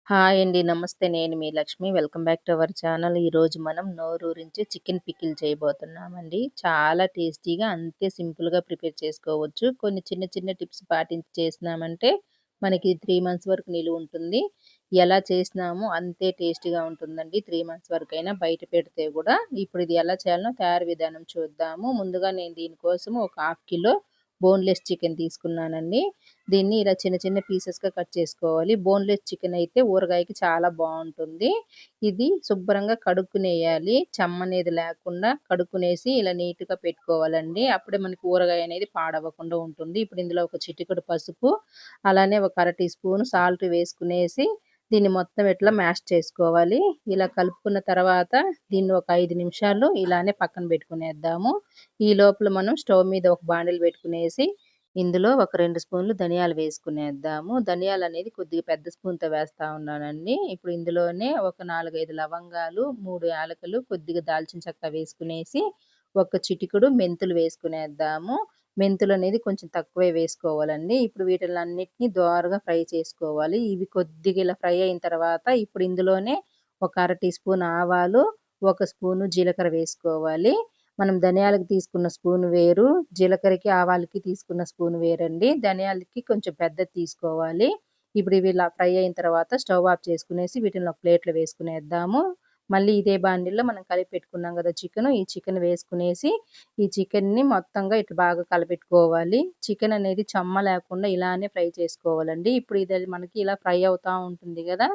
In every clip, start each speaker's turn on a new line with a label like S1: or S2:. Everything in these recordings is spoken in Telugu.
S1: హాయ్ అండి. నమస్తే. నేను మీ Lakshmi. Welcome back to our channel. ఈరోజు మనం నోరూరించే చికెన్ పికిల్ చేయబోతున్నామండి. చాలా టేస్టీగా అంతే సింపుల్‌గా ప్రిపేర్ చేసుకోవచ్చు. కొన్ని చిన్న చిన్న టిప్స్ పాటించి చేసినామంటే మనకి 3 మంత్స్ వరకు నిలువుంటుంది. ఎలా చేసినామో అంతే టేస్టీగా ఉంటుందండి. 3 మంత్స్ వరకైనా బయట పెడితే గూడా. ఇప్పుడు ఇది ఎలా చేయాలో తయారీ విధానం చూద్దాము. ముందుగా నేను దీనికోసం ఒక హాఫ్ కిలో బోన్‌లెస్ చికెన్ తీసుకున్నానండి. దీన్ని ఇలా చిన్న చిన్న పీసెస్‌గా కట్ చేసుకోవాలి. బోన్‌లెస్ చికెన్ అయితే ఊరగాయకి చాలా బావుంటుంది. ఇది శుభ్రంగా కడుక్కునేయాలి. చెమ్మనేది లేకుండా కడుక్కునేసి ఇలా నీట్‌గా పెట్టుకోవాలండి. అప్పుడే మనకి ఊరగాయ అనేది పాడవ్వకుండా ఉంటుంది. ఇప్పుడు ఇందులో ఒక చిటికెడు పసుపు, అలానే ఒక అర టీ స్పూన్ సాల్ట్ వేసుకునేసి దీన్ని మొత్తం ఇట్లా మ్యాష్ చేసుకోవాలి. ఇలా కలుపుకున్న తర్వాత దీన్ని ఒక 5 నిమిషాలు ఇలానే పక్కన పెట్టుకునేద్దాము. ఈ లోపల మనం స్టవ్ మీద ఒక బాండిల్ పెట్టుకునేసి ఇందులో ఒక 2 స్పూన్లు ధనియాలు వేసుకునేద్దాము. ధనియాలనేది కొద్దిగా పెద్ద స్పూన్‌తో వేస్తా ఉన్నానండి. ఇప్పుడు ఇందులోనే ఒక 4, 5 లవంగాలు, 3 యాలకులు, కొద్దిగా దాల్చిన చెక్క వేసుకునేసి, ఒక చిటికెడు మెంతులు వేసుకునేద్దాము. మెంతులనేది కొంచెం తక్కువే వేసుకోవాలండి. ఇప్పుడు వీటిలన్నిటిని దోరగా ఫ్రై చేసుకోవాలి. ఇవి కొద్దిగా ఇలా ఫ్రై అయిన తర్వాత ఇప్పుడు ఇందులోనే ఒక అర టీ స్పూన్ ఆవాలు, ఒక స్పూను జీలకర్ర వేసుకోవాలి. మనం ధనియాలకు తీసుకున్న స్పూన్ వేరు, జీలకర్రకి, ఆవాలకి తీసుకున్న స్పూన్ వేరండి. ధనియాలకి కొంచెం పెద్దది తీసుకోవాలి. ఇప్పుడు ఇవి ఇలా ఫ్రై అయిన తర్వాత స్టవ్ ఆఫ్ చేసుకునేసి వీటిని ఒక ప్లేట్‌లో వేసుకునేద్దాము. మళ్ళీ ఇదే బాండిల్లో మనం కలిపి పెట్టుకున్నాం గదా చికెను, ఈ చికెన్ వేసుకునేసి, ఈ చికెన్‌ని మొత్తంగా ఇట్లా బాగా కలపెట్టుకోవాలి. చికెన్ అనేది చెమ్మ లేకుండా ఇలానే ఫ్రై చేసుకోవాలండి. ఇప్పుడు ఇది మనకి ఇలా ఫ్రై అవుతా ఉంటుంది గదా!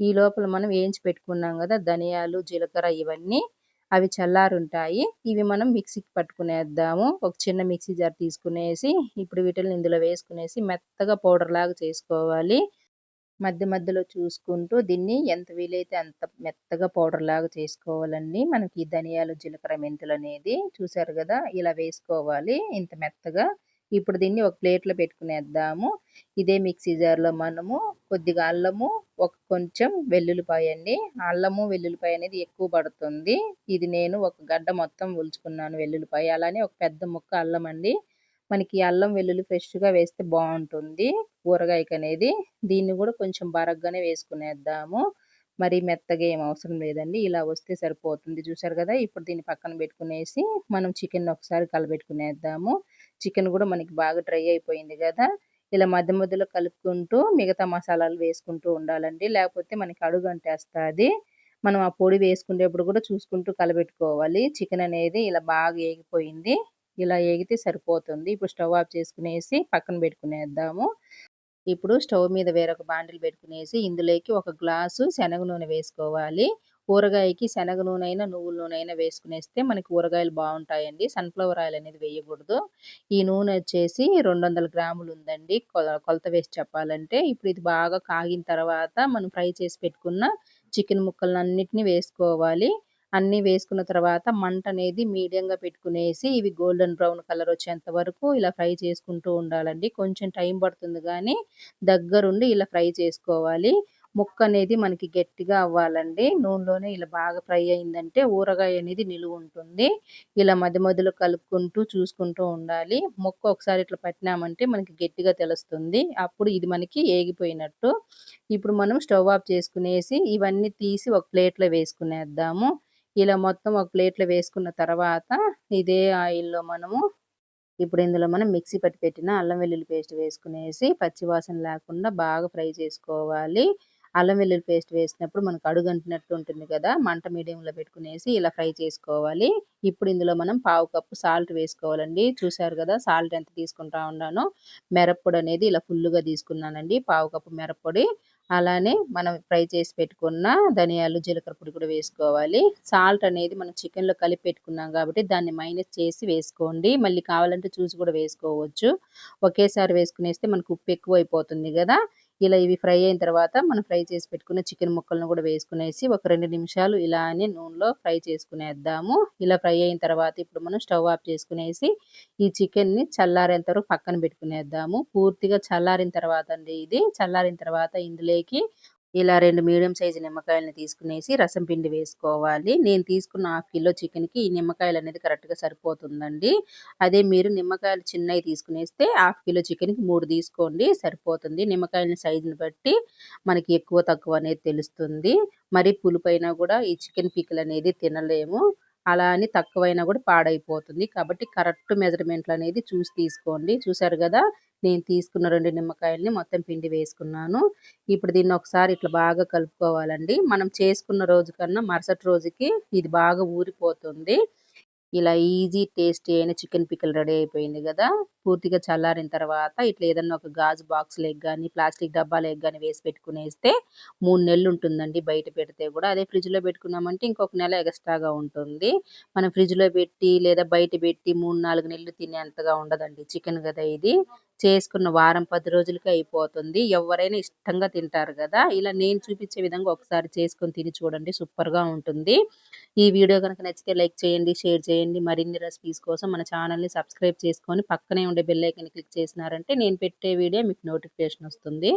S1: ఈ లోపల మనం వేయించి పెట్టుకున్నాం గదా ధనియాలు, జీలకర్ర ఇవన్నీ అవి చల్లారుంటాయి. ఇవి మనం మిక్సీకి పట్టుకునేద్దాము. ఒక చిన్న మిక్సీ జార్ తీసుకునేసి, ఇప్పుడు వీటిల్ని ఇందులో వేసుకునేసి మెత్తగా పౌడర్‌లాగా చేసుకోవాలి. మధ్య మధ్యలో చూసుకుంటూ దీన్ని ఎంత వీలైతే అంత మెత్తగా పౌడర్‌లాగా చేసుకోవాలండి. మనకి ధనియాలు, జీలకర్ర, మెంతులనేది చూసారు గదా! ఇలా వేసుకోవాలి ఇంత మెత్తగా. ఇప్పుడు దీన్ని ఒక ప్లేట్‌లో పెట్టుకునేద్దాము. ఇదే మిక్సీ జార్‌లో మనము కొద్దిగా అల్లము, కొంచెం వెల్లుల్లిపాయ అండి. అల్లము, వెల్లుల్లిపాయ అనేది ఎక్కువ పడుతుంది. ఇది నేను ఒక గడ్డ మొత్తం ఒలుచుకున్నాను వెల్లుల్లిపాయ. అలానే ఒక పెద్ద ముక్క అల్లం అండి. మనకి అల్లం, వెల్లుల్లి ఫ్రెష్‌గా వేస్తే బావుంటుంది ఊరగాయకనేది. దీన్ని గూడా కొంచెం బరగ్గానే వేసుకునేద్దాము. మరీ మెత్తగా ఏం అవసరం లేదండి. ఇలా వస్తే సరిపోతుంది. చూసారు గదా! ఇప్పుడు దీన్ని పక్కన పెట్టుకునేసి, మనం చికెన్‌ని ఒకసారి కలబెట్టుకునేద్దాము. చికెన్ గూడా మనకి బాగా డ్రై అయిపోయింది గదా! ఇలా మధ్య మధ్యలో కలుపుకుంటూ మిగతా మసాలాలు వేసుకుంటూ ఉండాలండి. లేకపోతే మనకి అడుగంటేస్తాది. మనం ఆ పొడి వేసుకునేప్పుడు గూడా చూసుకుంటూ కలబెట్టుకోవాలి. చికెన్ అనేది ఇలా బాగా ఏగిపోయింది. ఇలా ఏగితే సరిపోతుంది. ఇప్పుడు స్టవ్ ఆఫ్ చేసుకునేసి పక్కన పెట్టుకునేద్దాము. ఇప్పుడు స్టవ్ మీద వేరొక బాండిల్ పెట్టుకునేసి ఇందులోకి ఒక గ్లాసు శనగ నూనె వేసుకోవాలి. ఊరగాయకి శనగ నూనె నువ్వుల నూనె వేసుకునేస్తే మనకి ఊరగాయలు బావుంటాయండి. సన్‌ఫ్లవర్ ఆయిల్ అనేది వేయకూడదు. ఈ నూనె వచ్చేసి 200 గ్రాములు ఉందండి. కొలత వేసి చెప్పాలంటే. ఇప్పుడు ఇది బాగా కాగిన తర్వాత మనం ఫ్రై చేసి పెట్టుకున్న చికెన్ ముక్కలన్నిటిని వేసుకోవాలి. అన్నీ వేసుకున్న తర్వాత మంటనేది మీడియంగా పెట్టుకునేసి ఇవి గోల్డెన్ బ్రౌన్ కలర్ వచ్చేంత వరకు ఇలా ఫ్రై చేసుకుంటూ ఉండాలండి. కొంచెం టైం పడుతుంది గానీ దగ్గరుండి ఇలా ఫ్రై చేసుకోవాలి. ముక్కనేది మనకి గట్టిగా అవ్వాలండి. నూనెలోనే ఇలా బాగా ఫ్రై అయిందంటే ఊరగాయ అనేది నిలువుంటుంది. ఇలా మధ్య మధ్యలో కలుపుకుంటూ చూసుకుంటూ ఉండాలి. ముక్క ఒకసారి ఇట్లా పట్టినామంటే మనకి గట్టిగా తెలుస్తుంది. అప్పుడు ఇది మనకి ఏగిపోయినట్టు. ఇప్పుడు మనం స్టవ్ ఆఫ్ చేసుకునేసి ఇవన్నీ తీసి ఒక ప్లేట్‌లో వేసుకునేద్దాము. ఇలా మొత్తం ఒక ప్లేట్‌లో వేసుకున్న తర్వాత ఇదే ఆయిల్‌లో మనము ఇప్పుడు ఇందులో మనం మిక్సీ పట్టి పెట్టిన అల్లం వెల్లుల్లి పేస్ట్ వేసుకునేసి పచ్చి వాసన లేకుండా బాగా ఫ్రై చేసుకోవాలి. అల్లం వెల్లుల్లి పేస్ట్ వేసినప్పుడు మనకు అడుగంటినట్టు ఉంటుంది కదా! మంట మీడియంలో పెట్టుకునేసి ఇలా ఫ్రై చేసుకోవాలి. ఇప్పుడు ఇందులో మనం పావు కప్పు సాల్ట్ వేసుకోవాలండి. చూసారు కదా! సాల్ట్ ఎంత తీసుకుంటా ఉన్నానో. మిరప్పొడి అనేది ఇలా ఫుల్లుగా తీసుకున్నానండి. పావు కప్పు మిరప్పొడి. అలానే మనం ఫ్రై చేసి పెట్టుకున్న ధనియాలు, జీలకర్ర పొడి కూడా వేసుకోవాలి. సాల్ట్ అనేది మనం చికెన్‌లో కలిపి పెట్టుకున్నాం కాబట్టి దాన్ని మైనస్ చేసి వేసుకోండి. మళ్ళీ కావాలంటే చూసి కూడా వేసుకోవచ్చు. ఒకేసారి వేసుకునేస్తే మనకు ఉప్పు ఎక్కువైపోతుంది గదా! ఇలా ఇవి ఫ్రై అయిన తర్వాత మనం ఫ్రై చేసి పెట్టుకున్న చికెన్ ముక్కలను కూడా వేసుకునేసి ఒక 2 నిమిషాలు ఇలానే నూనెలో ఫ్రై చేసుకునేద్దాము. ఇలా ఫ్రై అయిన తర్వాత ఇప్పుడు మనం స్టవ్ ఆఫ్ చేసుకునేసి ఈ చికెన్‌ని చల్లారేంత వరకు పక్కన పెట్టుకునేద్దాము. పూర్తిగా చల్లారిన తర్వాత అండి ఇది. చల్లారిన తర్వాత ఇందులోకి ఇలా 2 మీడియం సైజు నిమ్మకాయలని తీసుకునేసి రసం పిండి వేసుకోవాలి. నేను తీసుకున్న హాఫ్ కిలో చికెన్‌కి ఈ నిమ్మకాయలనేది కరెక్ట్‌గా సరిపోతుందండి. అదే మీరు నిమ్మకాయలు చిన్నయి తీసుకునేస్తే హాఫ్ కిలో చికెన్‌కి 3 తీసుకోండి సరిపోతుంది. నిమ్మకాయల సైజుని బట్టి మనకి ఎక్కువ, తక్కువ అనేది తెలుస్తుంది. మరి పులుపైనా గూడా ఈ చికెన్ పికిల్ అనేది తినలేము. అలా అని తక్కువైనా గూడా పాడైపోతుంది. కాబట్టి కరెక్ట్ మెజర్‌మెంట్‌లనేది చూసి తీసుకోండి. చూసారు గదా! నేను తీసుకున్న 2 నిమ్మకాయలని మొత్తం పిండి వేసుకున్నాను. ఇప్పుడు దీన్ని ఒకసారి ఇట్లా బాగా కలుపుకోవాలండి. మనం చేసుకున్న రోజు కన్నా మరుసటి రోజుకి ఇది బాగా ఊరిపోతుంది. ఇలా ఈజీ టేస్టీ అయిన చికెన్ పికిల్ రెడీ అయిపోయింది గదా! పూర్తిగా చల్లారిన తర్వాత ఇట్లా ఏదన్నా ఒక గాజు బాక్స్‌లోకి గాని, ప్లాస్టిక్ డబ్బాలోకి గాని వేసి పెట్టుకునేస్తే 3 నెలలుంటుందండి బయట పెడితే గూడా. అదే ఫ్రిడ్జ్‌లో పెట్టుకున్నామంటే ఇంకొక నెల ఎగస్ట్రాగా ఉంటుంది. మనం ఫ్రిడ్జ్‌లో పెట్టి లేదా బయట పెట్టి 3, 4 నెలలు తినేంతగా ఉండదండి. చికెన్ గదా ఇది. చేసుకున్న వారం, 10 రోజులకే అయిపోతుంది. ఎవ్వరైనా ఇష్టంగా తింటారు గదా! ఇలా నేను చూపించే విధంగా ఒకసారి చేసుకొని తిని చూడండి. సూపర్‌గా ఉంటుంది. ఈ వీడియో గనుక నచ్చితే లైక్ చేయండి, షేర్ చేయండి. మరిన్ని రెసిపీస్ కోసం మన ఛానెల్‌ని సబ్స్క్రైబ్ చేసుకొని పక్కనే ఉండే బెల్ ఐకాన్‌ని క్లిక్ చేసినారంటే నేను పెట్టే వీడియో మీకు నోటిఫికేషన్ వస్తుంది.